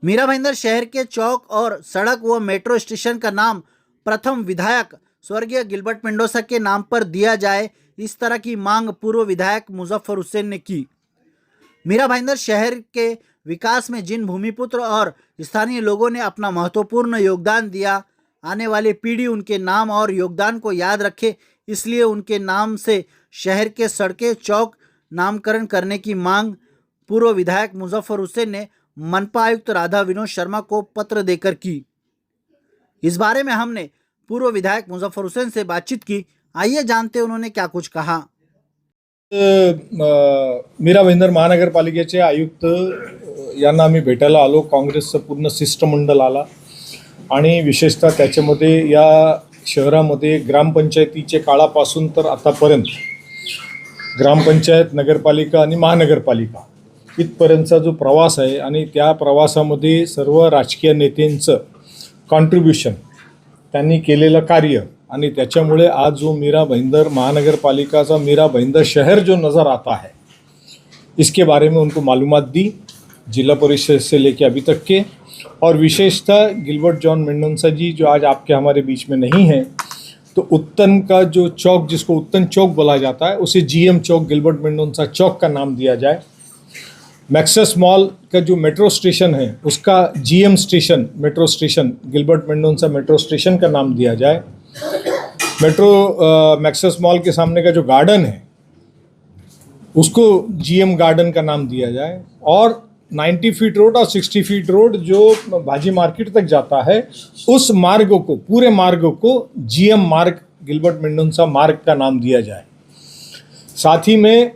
मीरा भाईंदर शहर के चौक और सड़क व मेट्रो स्टेशन का नाम प्रथम विधायक स्वर्गीय गिलबर्ट मेंडोजा के नाम पर दिया जाए, इस तरह की मांग पूर्व विधायक मुजफ्फर हुसैन ने की। मीरा भाईंदर शहर के विकास में जिन भूमिपुत्र और स्थानीय लोगों ने अपना महत्वपूर्ण योगदान दिया, आने वाली पीढ़ी उनके नाम और योगदान को याद रखे, इसलिए उनके नाम से शहर के सड़कें चौक नामकरण करने की मांग पूर्व विधायक मुजफ्फर हुसैन ने मनपा आयुक्त राधा विनोद शर्मा को पत्र देकर की। इस बारे में हमने पूर्व विधायक मुजफ्फर हुसैन से बातचीत की। आइए जानते उन्होंने क्या कुछ कहा। मीरा भाईंदर महानगरपालिकेचे आयुक्त यांना आम्ही भेटायला आलो। काँग्रेसचं पूर्ण शिष्टमंडळ आला आणि विशेषतः त्याच्यामध्ये या शहरामध्ये ग्रामपंचायतीचे काळापासून तर आतापर्यंत ग्रामपंचायत, नगरपालिका आणि महानगरपालिका इथपर्यंतचा जो प्रवास आहे आणि त्या प्रवासामध्ये सर्व राजकीय नेत्यांचं कॉन्ट्रीब्यूशन, त्यांनी केलेलं कार्य आणि त्याच्यामुळे आज जो मीरा भाईंदर महानगरपालिका का मीरा भाईंदर शहर जो नज़र आता है, इसके बारे में उनको मालूमात दी, जिला परिषद से लेके अभी तक के। और विशेषतः गिलबर्ट जॉन मेंडोजा जी जो आज आपके हमारे बीच में नहीं हैं, तो उत्तन का जो चौक जिसको उत्तन चौक बोला जाता है उसे जीएम चौक गिलबर्ट मेंडोजा चौक का नाम दिया जाए। मैक्सस मॉल का जो मेट्रो स्टेशन है उसका GM station, metro station Gilbert Mendoza metro station का नाम दिया जाए। मैक्सस मॉल के सामने का जो गार्डन है उसको जीएम गार्डन का नाम दिया जाए। और 90 फीट रोड और 60 फीट रोड जो भाजी मार्केट तक जाता है, उस मार्ग को, पूरे मार्ग को जीएम मार्ग गिलबर्ट मेंडोजा मार्ग का नाम दिया जाए। साथ ही में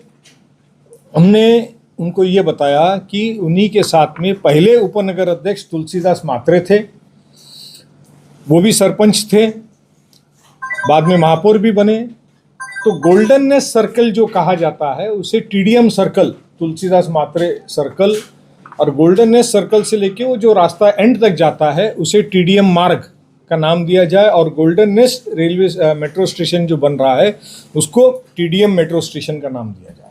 हमने उनको ये बताया कि उन्हीं के साथ में पहले उपनगर अध्यक्ष तुलसीदास मात्रे थे, वो भी सरपंच थे, बाद में महापौर भी बने। तो गोल्डननेस सर्कल जो कहा जाता है उसे टीडीएम सर्कल, तुलसीदास मात्रे सर्कल, और गोल्डननेस सर्कल से लेके वो जो रास्ता एंड तक जाता है उसे टीडीएम मार्ग का नाम दिया जाए। और गोल्डननेस रेलवे मेट्रो स्टेशन जो बन रहा है उसको टीडीएम मेट्रो स्टेशन का नाम दिया जाए।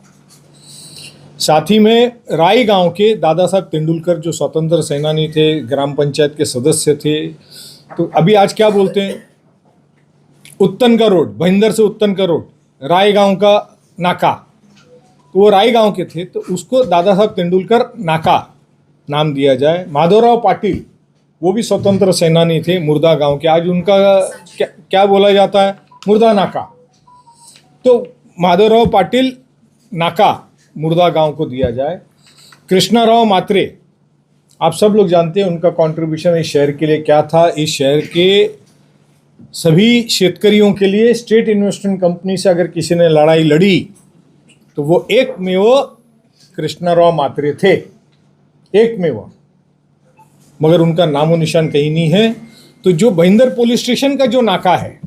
साथ ही में राय गांव के दादा साहब तेंदुलकर जो स्वतंत्र सेनानी थे, ग्राम पंचायत के सदस्य थे, तो अभी आज क्या बोलते हैं, उत्तन का रोड, भाईंदर से उत्तन का रोड, राय गांव का नाका, तो वो राय गांव के थे, तो उसको दादा साहब तेंदुलकर नाका नाम दिया जाए। माधवराव पाटिल वो भी स्वतंत्र सेनानी थे, मुर्दा गांव के, आज उनका क्या बोला जाता है, मुर्दा नाका, तो माधवराव पाटिल नाका मुर्दा गांव को दिया जाए। कृष्णाराव मात्रे, आप सब लोग जानते हैं उनका कंट्रीब्यूशन इस शहर के लिए क्या था। इस शहर के सभी शेतकरियों के लिए स्टेट इन्वेस्टमेंट कंपनी से अगर किसी ने लड़ाई लड़ी तो वो एकमेव कृष्णाराव मात्रे थे, एकमेव, मगर उनका नामो निशान कहीं नहीं है। तो जो भाईंदर पुलिस स्टेशन का जो नाका है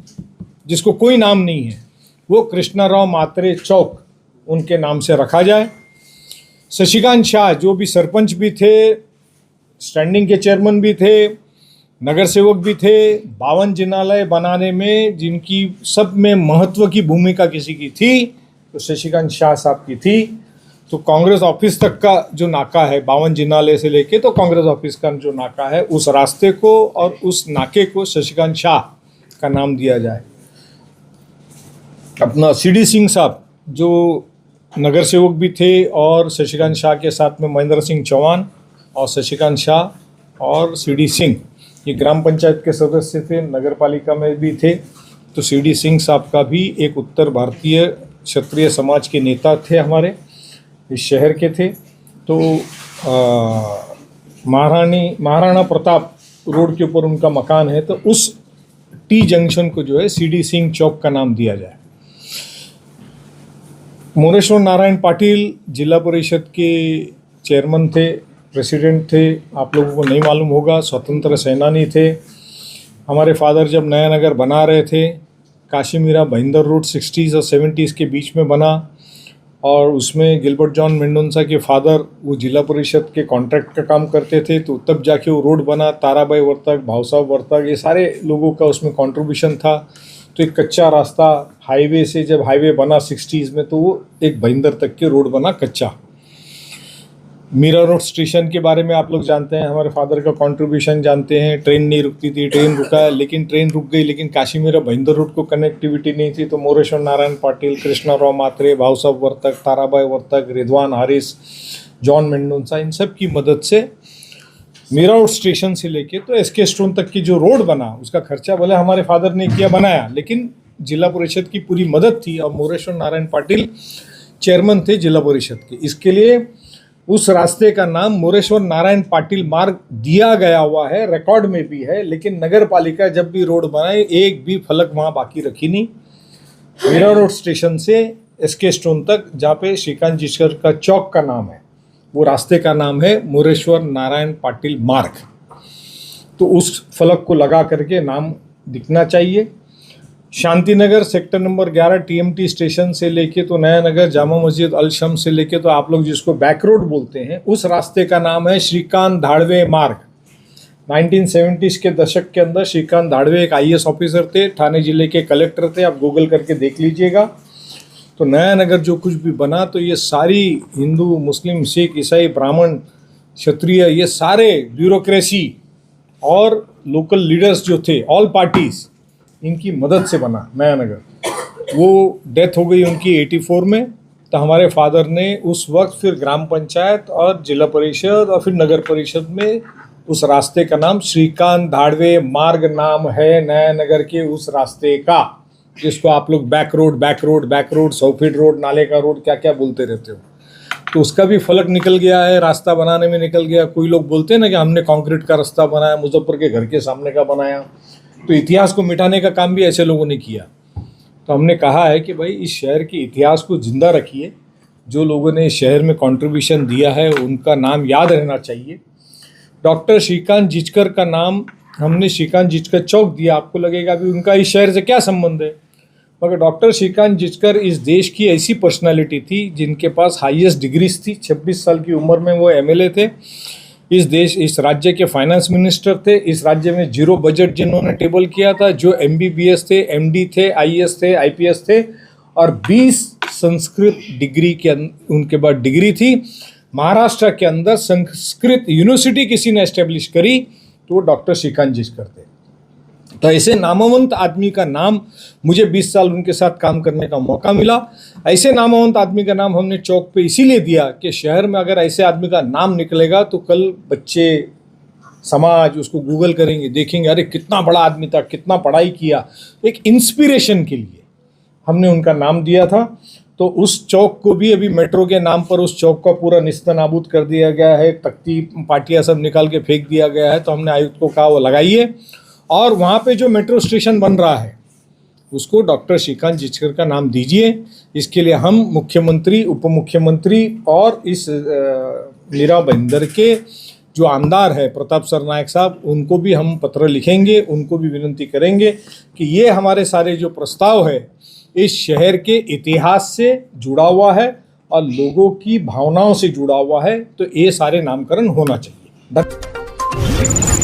जिसको कोई नाम नहीं है, वो कृष्णाराव मात्रे चौक उनके नाम से रखा जाए। शशिकांत शाह जो भी सरपंच भी थे, स्टैंडिंग के चेयरमैन भी थे, नगर सेवक भी थे, 52 जिनालय बनाने में जिनकी सब में महत्व की भूमिका किसी की थी तो शशिकांत शाह साहब की थी। तो कांग्रेस ऑफिस तक का जो नाका है, 52 जिनालय से लेके तो कांग्रेस ऑफिस का जो नाका है, उस रास्ते को और उस नाके को शशिकांत शाह का नाम दिया जाए। अपना सीडी सिंह साहब जो नगर सेवक भी थे और शशिकांत शाह के साथ में महेंद्र सिंह चौहान और शशिकांत शाह और सीडी सिंह, ये ग्राम पंचायत के सदस्य थे, नगर पालिका में भी थे। तो सीडी सिंह साहब का भी एक उत्तर भारतीय क्षत्रिय समाज के नेता थे, हमारे इस शहर के थे। तो महाराणा प्रताप रोड के ऊपर उनका मकान है, तो उस टी जंक्शन को जो है सीडी सिंह चौक का नाम दिया जाए। मोरेश्वर नारायण पाटिल जिला परिषद के चेयरमैन थे, प्रेसिडेंट थे, आप लोगों को नहीं मालूम होगा, स्वतंत्र सेनानी थे। हमारे फादर जब नया नगर बना रहे थे, काशी मीरा भाईंदर रोड 60s और 70s के बीच में बना, और उसमें गिलबर्ट जॉन मेंडोजा के फादर वो जिला परिषद के कॉन्ट्रैक्ट का काम करते थे, तो तब जाके वो रोड बना। ताराबाई वर्तक, भावसाहब वर्तक, ये सारे लोगों का उसमें कंट्रीब्यूशन था। तो एक कच्चा रास्ता हाईवे से, जब हाईवे बना 60s में, तो वो एक भाईंदर तक के रोड बना कच्चा। मीरा रोड स्टेशन के बारे में आप लोग जानते हैं, हमारे फादर का कंट्रीब्यूशन जानते हैं। ट्रेन नहीं रुकती थी, ट्रेन रुका, लेकिन ट्रेन रुक गई, लेकिन काशी मीरा भाईंदर रोड को कनेक्टिविटी नहीं थी। तो मोरेश्वर नारायण पाटिल, कृष्णाराव मात्रे, भावसाहब वर्तक, ताराबाई वर्तक, रिजवान हारिस, जॉन मेंडोंसा, इन सब की मदद से मीरा रोड स्टेशन से लेके तो एसके स्टोन तक की जो रोड बना, उसका खर्चा भले हमारे फादर ने किया, बनाया, लेकिन जिला परिषद की पूरी मदद थी और मोरेश्वर नारायण पाटिल चेयरमैन थे जिला परिषद के। इसके लिए उस रास्ते का नाम मोरेश्वर नारायण पाटिल मार्ग दिया गया हुआ है, रिकॉर्ड में भी है। लेकिन नगर पालिका जब भी रोड बनाए, एक भी फलक वहाँ बाकी रखी नहीं। मीरा रोड स्टेशन से एसके स्टोन तक, जहाँ पे श्रीकांत जिचकर का चौक का नाम है, वो रास्ते का नाम है मोरेश्वर नारायण पाटिल मार्ग। तो उस फलक को लगा करके नाम दिखना चाहिए। Shantinagar sector number 11 TMT station से लेके तो नया नगर जामा मस्जिद अल शम्स से लेके तो आप लोग जिसको बैक रोड बोलते हैं, उस रास्ते का नाम है श्रीकांत धाड़वे मार्ग। 1970s के दशक के अंदर श्रीकांत धाड़वे एक IAS ऑफिसर थे, ठाणे जिले के कलेक्टर थे। आप गूगल करके देख लीजिएगा। तो नया नगर जो कुछ भी बना, तो ये सारी हिंदू, मुस्लिम, सिख, ईसाई, ब्राह्मण, क्षत्रिय, ये सारे ब्यूरोक्रेसी और लोकल लीडर्स जो थे, ऑल पार्टीज, इनकी मदद से बना नया नगर। वो डेथ हो गई उनकी 84 में। तो हमारे फादर ने उस वक्त फिर ग्राम पंचायत और जिला परिषद और फिर नगर परिषद में उस रास्ते का नाम श्रीकांत धाड़वे मार्ग नाम है नया नगर के उस रास्ते का, जिसको आप लोग बैक रोड 100 फीट रोड, नाले का रोड, क्या क्या बोलते रहते हो। तो उसका भी फलक निकल गया है, रास्ता बनाने में निकल गया। कोई लोग बोलते हैं ना कि हमने कंक्रीट का रास्ता बनाया, मुजफ्फर के घर के सामने का बनाया। तो इतिहास को मिटाने का काम भी ऐसे लोगों ने किया। तो हमने कहा है कि भाई इस शहर के इतिहास को जिंदा रखिए। जो लोगों ने इस शहर में कंट्रीब्यूशन दिया है उनका नाम याद रहना चाहिए। डॉक्टर श्रीकांत जिचकर का नाम हमने श्रीकांत जिचकर चौक दिया। आपको लगेगा भी उनका इस शहर से क्या संबंध है, मगर डॉक्टर श्रीकांत जिचकर इस देश की ऐसी पर्सनालिटी थी जिनके पास हाईएस्ट डिग्रीज थी। 26 साल की उम्र में वो MLA थे। इस राज्य के फाइनेंस मिनिस्टर थे। इस राज्य में 0 बजट जिन्होंने टेबल किया था, जो MBBS थे, MD थे, IAS थे, IPS थे, और 20 संस्कृत डिग्री के उनके बाद डिग्री थी। महाराष्ट्र के अंदर संस्कृत यूनिवर्सिटी किसी ने एस्टेब्लिश करी तो वो डॉक्टर श्रीकांत जिचकर थे। तो ऐसे नामवंत आदमी का नाम, मुझे 20 साल उनके साथ काम करने का मौका मिला। ऐसे नामवंत आदमी का नाम हमने चौक पे इसीलिए दिया कि शहर में अगर ऐसे आदमी का नाम निकलेगा तो कल बच्चे, समाज उसको गूगल करेंगे, देखेंगे अरे कितना बड़ा आदमी था, कितना पढ़ाई किया। एक इंस्पिरेशन के लिए हमने उनका नाम दिया था। तो उस चौक को भी अभी मेट्रो के नाम पर उस चौक का पूरा निस्तनाबूद कर दिया गया है। तख्ती पाटियाँ सब निकाल के फेंक दिया गया है। तो हमने आयुक्त को कहा वो लगाइए, और वहाँ पे जो मेट्रो स्टेशन बन रहा है उसको डॉक्टर श्रीकांत जिचकर का नाम दीजिए। इसके लिए हम मुख्यमंत्री, उप मुख्यमंत्री और इस मीरा भाईंदर के जो आमदार है प्रताप सरनायक साहब, उनको भी हम पत्र लिखेंगे, उनको भी विनती करेंगे कि ये हमारे सारे जो प्रस्ताव है इस शहर के इतिहास से जुड़ा हुआ है और लोगों की भावनाओं से जुड़ा हुआ है। तो ये सारे नामकरण होना चाहिए।